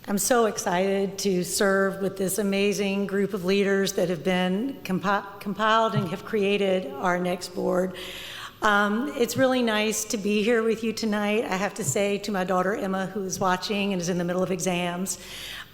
I'm so excited to serve with this amazing group of leaders that have been compiled and have created our next board. It's really nice to be here with you tonight. I have to say to my daughter Emma, who is watching and is in the middle of exams,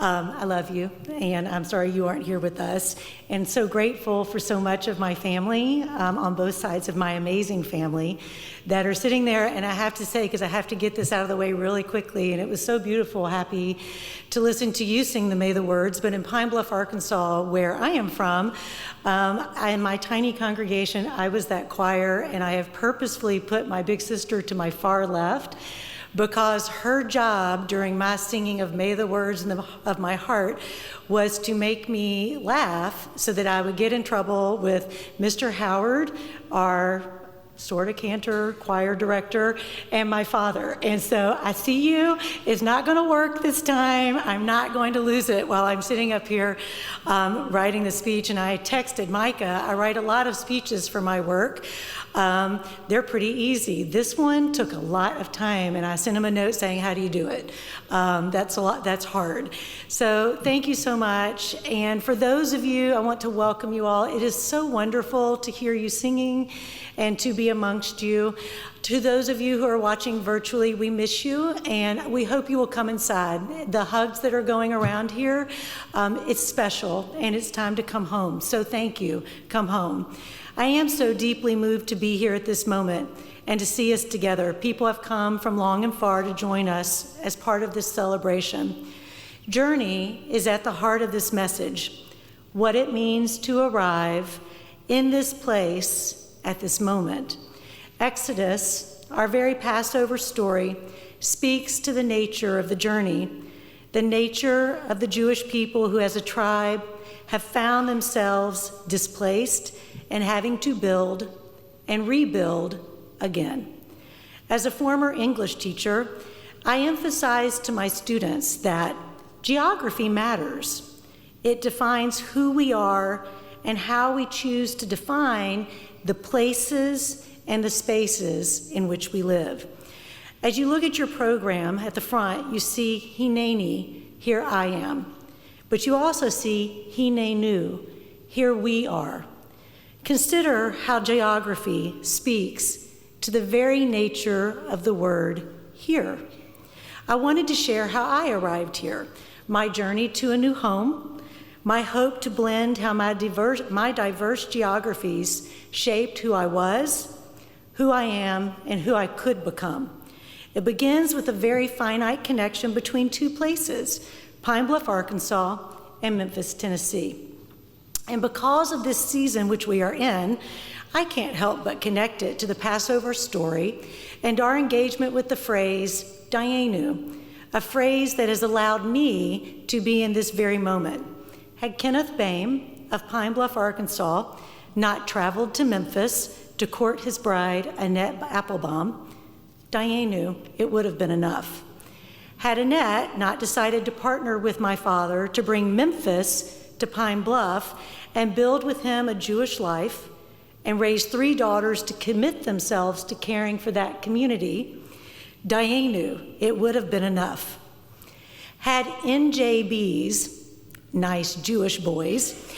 I love you, and I'm sorry you aren't here with us. And so grateful for so much of my family, on both sides of my amazing family, that are sitting there. And I have to say, because I have to get this out of the way really quickly, and it was so beautiful, happy to listen to you sing the May the Words, but in Pine Bluff, Arkansas, where I am from, in my tiny congregation, I was that choir, and I have purposefully put my big sister to my far left, because her job during my singing of May the Words of my heart was to make me laugh so that I would get in trouble with Mr. Howard, our sort of cantor, choir director, and my father. And so I see you, it's not gonna work this time. I'm not going to lose it while I'm sitting up here writing the speech. And I texted Micah, I write a lot of speeches for my work. They're pretty easy. This one took a lot of time, and I sent him a note saying, how do you do it? That's a lot, that's hard. So thank you so much. And for those of you, I want to welcome you all. It is so wonderful to hear you singing and to be amongst you. To those of you who are watching virtually, we miss you, and we hope you will come inside. The hugs that are going around here, it's special, and it's time to come home. So thank you, come home. I am so deeply moved to be here at this moment and to see us together. People have come from long and far to join us as part of this celebration. Journey is at the heart of this message, what it means to arrive in this place at this moment. Exodus, our very Passover story, speaks to the nature of the journey, the nature of the Jewish people who as a tribe have found themselves displaced and having to build and rebuild again. As a former English teacher, I emphasize to my students that geography matters. It defines who we are and how we choose to define the places and the spaces in which we live. As you look at your program at the front, you see Hinenu, here I am. But you also see Hinenu, here we are. Consider how geography speaks to the very nature of the word here. I wanted to share how I arrived here, my journey to a new home, my hope to blend how my diverse geographies shaped who I was, who I am, and who I could become. It begins with a very finite connection between two places, Pine Bluff, Arkansas, and Memphis, Tennessee. And because of this season which we are in, I can't help but connect it to the Passover story and our engagement with the phrase, Hinenu, a phrase that has allowed me to be in this very moment. Had Kenneth Baim of Pine Bluff, Arkansas, not traveled to Memphis to court his bride, Annette Applebaum, Hinenu, it would have been enough. Had Annette not decided to partner with my father to bring Memphis to Pine Bluff and build with him a Jewish life and raise 3 daughters to commit themselves to caring for that community, Hinenu, it would have been enough. Had NJBs, nice Jewish boys,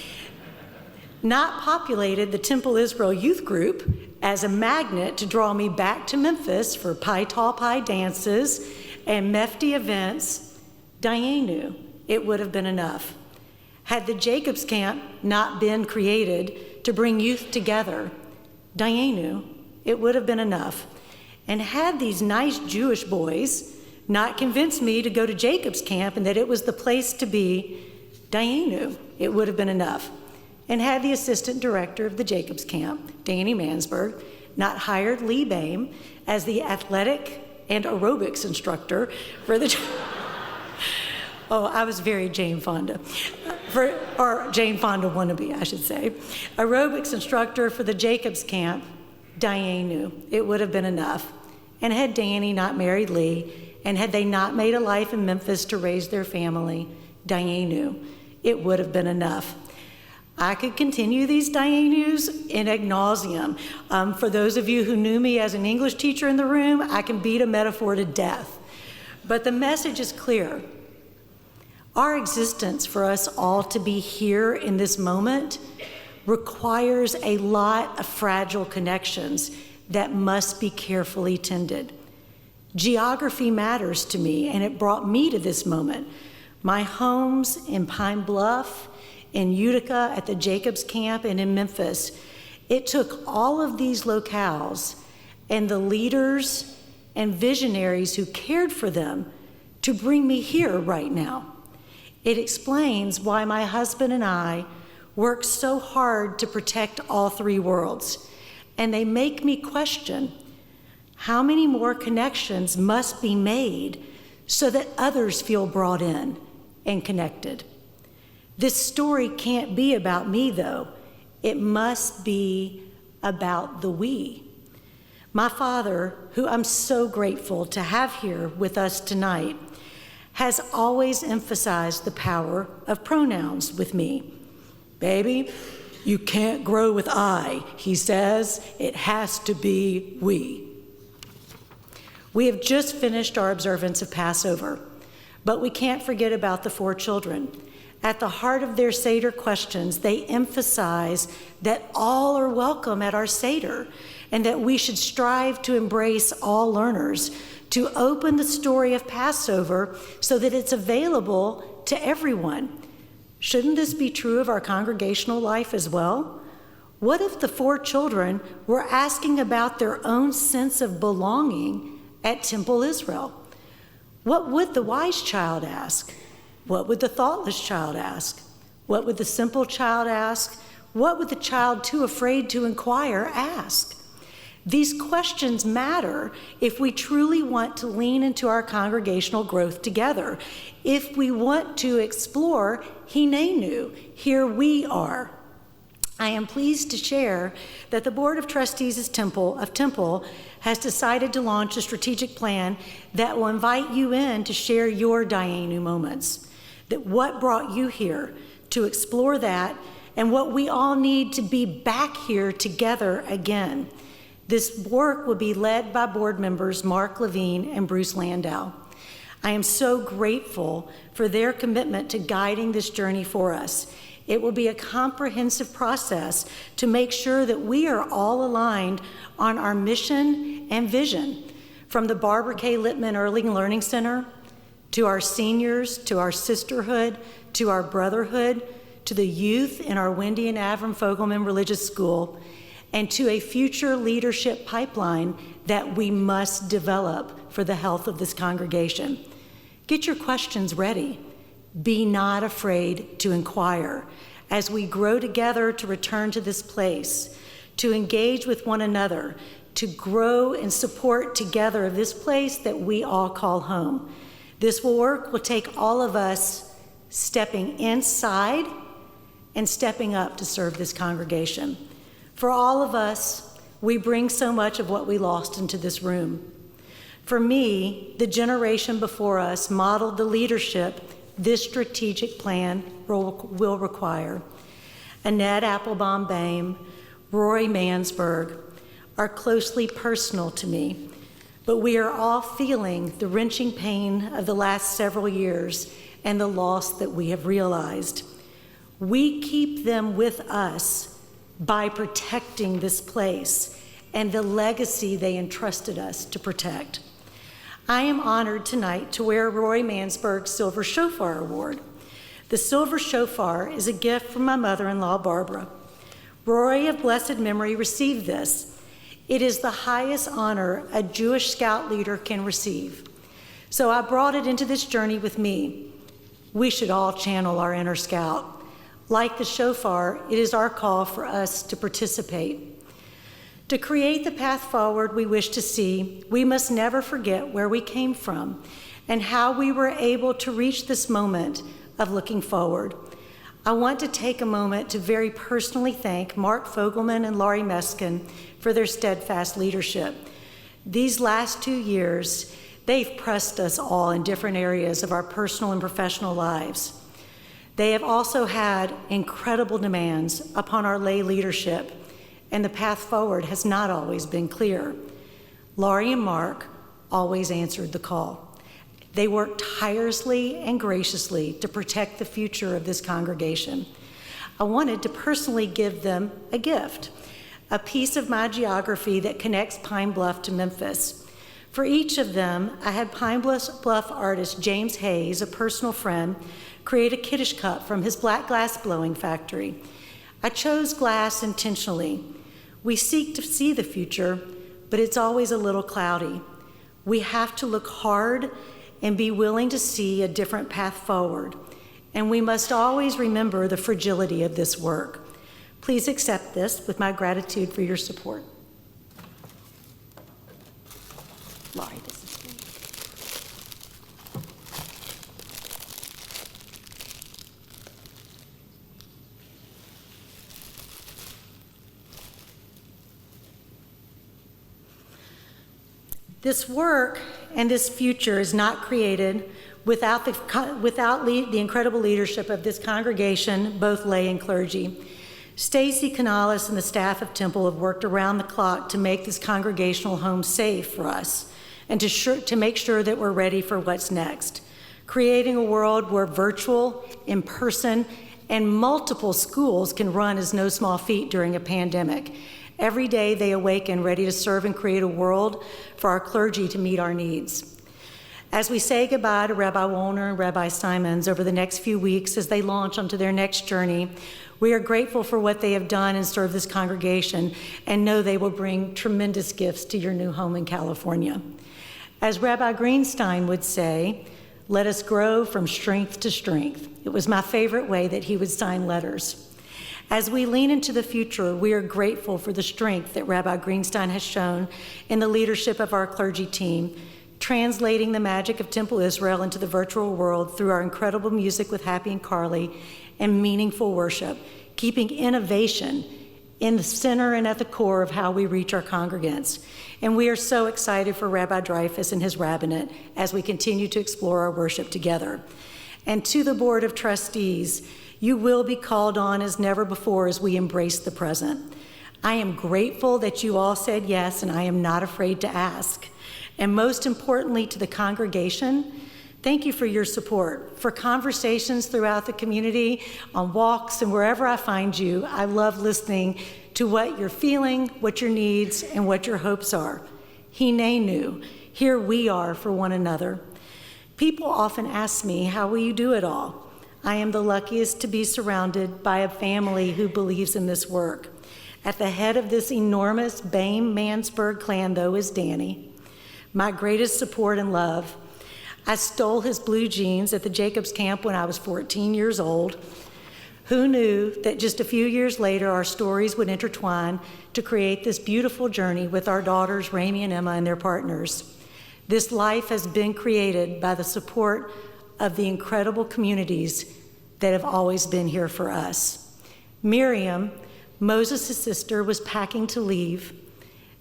not populated the Temple Israel youth group as a magnet to draw me back to Memphis for Pi Tall Pi dances and Mefti events, Hinenu, it would have been enough. Had the Jacobs Camp not been created to bring youth together, Hinenu, it would have been enough. And had these nice Jewish boys not convinced me to go to Jacobs Camp and that it was the place to be, Hinenu, it would have been enough. And had the assistant director of the Jacobs Camp, Leigh Mansberg, not hired Leigh Baim as the athletic and aerobics instructor for the... Oh, I was very Jane Fonda, or Jane Fonda wannabe, I should say. Aerobics instructor for the Jacobs Camp, Hinenu, it would have been enough. And had Danny not married Lee, and had they not made a life in Memphis to raise their family, Hinenu, it would have been enough. I could continue these Hinenus in ad nauseum. For those of you who knew me as an English teacher in the room, I can beat a metaphor to death. But the message is clear. Our existence for us all to be here in this moment requires a lot of fragile connections that must be carefully tended. Geography matters to me, and it brought me to this moment. My homes in Pine Bluff, in Utica, at the Jacobs Camp, and in Memphis, it took all of these locales and the leaders and visionaries who cared for them to bring me here right now. It explains why my husband and I work so hard to protect all three worlds, and they make me question how many more connections must be made so that others feel brought in and connected. This story can't be about me, though. It must be about the we. My father, who I'm so grateful to have here with us tonight, has always emphasized the power of pronouns with me. Baby, you can't grow with I, he says. It has to be we. We have just finished our observance of Passover, but we can't forget about the four children. At the heart of their Seder questions, they emphasize that all are welcome at our Seder and that we should strive to embrace all learners, to open the story of Passover so that it's available to everyone. Shouldn't this be true of our congregational life as well? What if the four children were asking about their own sense of belonging at Temple Israel? What would the wise child ask? What would the thoughtless child ask? What would the simple child ask? What would the child too afraid to inquire ask? These questions matter if we truly want to lean into our congregational growth together, if we want to explore Hinenu, here we are. I am pleased to share that the Board of Trustees of Temple has decided to launch a strategic plan that will invite you in to share your Dayenu moments, that what brought you here, to explore that, and what we all need to be back here together again. This work will be led by board members Mark Levine and Bruce Landau. I am so grateful for their commitment to guiding this journey for us. It will be a comprehensive process to make sure that we are all aligned on our mission and vision, from the Barbara K. Littman Early Learning Center, to our seniors, to our sisterhood, to our brotherhood, to the youth in our Wendy and Avram Fogelman Religious School, and to a future leadership pipeline that we must develop for the health of this congregation. Get your questions ready. Be not afraid to inquire as we grow together to return to this place, to engage with one another, to grow and support together this place that we all call home. This work will take all of us stepping inside and stepping up to serve this congregation. For all of us, we bring so much of what we lost into this room. For me, the generation before us modeled the leadership this strategic plan will require. Annette Applebaum Baim, Roy Mansberg are closely personal to me, but we are all feeling the wrenching pain of the last several years and the loss that we have realized. We keep them with us by protecting this place and the legacy they entrusted us to protect. I am honored tonight to wear Roy Mansberg's Silver Shofar Award. The Silver Shofar is a gift from my mother-in-law, Barbara. Roy of blessed memory received this. It is the highest honor a Jewish scout leader can receive. So I brought it into this journey with me. We should all channel our inner scout. Like the shofar, it is our call for us to participate. To create the path forward we wish to see, we must never forget where we came from and how we were able to reach this moment of looking forward. I want to take a moment to very personally thank Mark Fogelman and Laurie Meskin for their steadfast leadership. These last 2 years, they've pressed us all in different areas of our personal and professional lives. They have also had incredible demands upon our lay leadership, and the path forward has not always been clear. Laurie and Mark always answered the call. They work tirelessly and graciously to protect the future of this congregation. I wanted to personally give them a gift, a piece of my geography that connects Pine Bluff to Memphis. For each of them, I had Pine Bluff artist James Hayes, a personal friend, create a kiddish cup from his black glass blowing factory. I chose glass intentionally. We seek to see the future, but it's always a little cloudy. We have to look hard and be willing to see a different path forward. And we must always remember the fragility of this work. Please accept this with my gratitude for your support. Laurie, this is for you. This work and this future is not created without the incredible leadership of this congregation, both lay and clergy. Stacy Canales and the staff of Temple have worked around the clock to make this congregational home safe for us and to make sure that we're ready for what's next. Creating a world where virtual, in-person, and multiple schools can run is no small feat during a pandemic. Every day they awaken ready to serve and create a world for our clergy to meet our needs. As we say goodbye to Rabbi Wollner and Rabbi Simons over the next few weeks as they launch onto their next journey, we are grateful for what they have done and served this congregation and know they will bring tremendous gifts to your new home in California. As Rabbi Greenstein would say, let us grow from strength to strength. It was my favorite way that he would sign letters. As we lean into the future, we are grateful for the strength that Rabbi Greenstein has shown in the leadership of our clergy team, translating the magic of Temple Israel into the virtual world through our incredible music with Happy and Carly and meaningful worship, keeping innovation in the center and at the core of how we reach our congregants. And we are so excited for Rabbi Dreyfus and his rabbinate as we continue to explore our worship together. And to the Board of Trustees, you will be called on as never before as we embrace the present. I am grateful that you all said yes, and I am not afraid to ask. And most importantly, to the congregation, thank you for your support, for conversations throughout the community, on walks, and wherever I find you. I love listening to what you're feeling, what your needs, and what your hopes are. Hinenu, here we are for one another. People often ask me, how will you do it all? I am the luckiest to be surrounded by a family who believes in this work. At the head of this enormous Baim Mansberg clan, though, is Danny, my greatest support and love. I stole his blue jeans at the Jacobs camp when I was 14 years old. Who knew that just a few years later our stories would intertwine to create this beautiful journey with our daughters, Rami and Emma, and their partners. This life has been created by the support of the incredible communities that have always been here for us. Miriam, Moses' sister, was packing to leave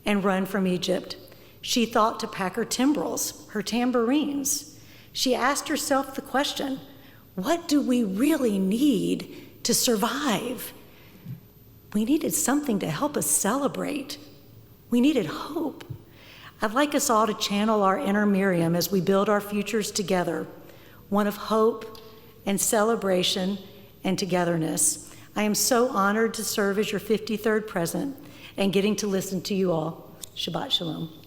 and run from Egypt. She thought to pack her timbrels, her tambourines. She asked herself the question, what do we really need to survive? We needed something to help us celebrate. We needed hope. I'd like us all to channel our inner Miriam as we build our futures together, one of hope and celebration and togetherness. I am so honored to serve as your 53rd president and getting to listen to you all. Shabbat Shalom.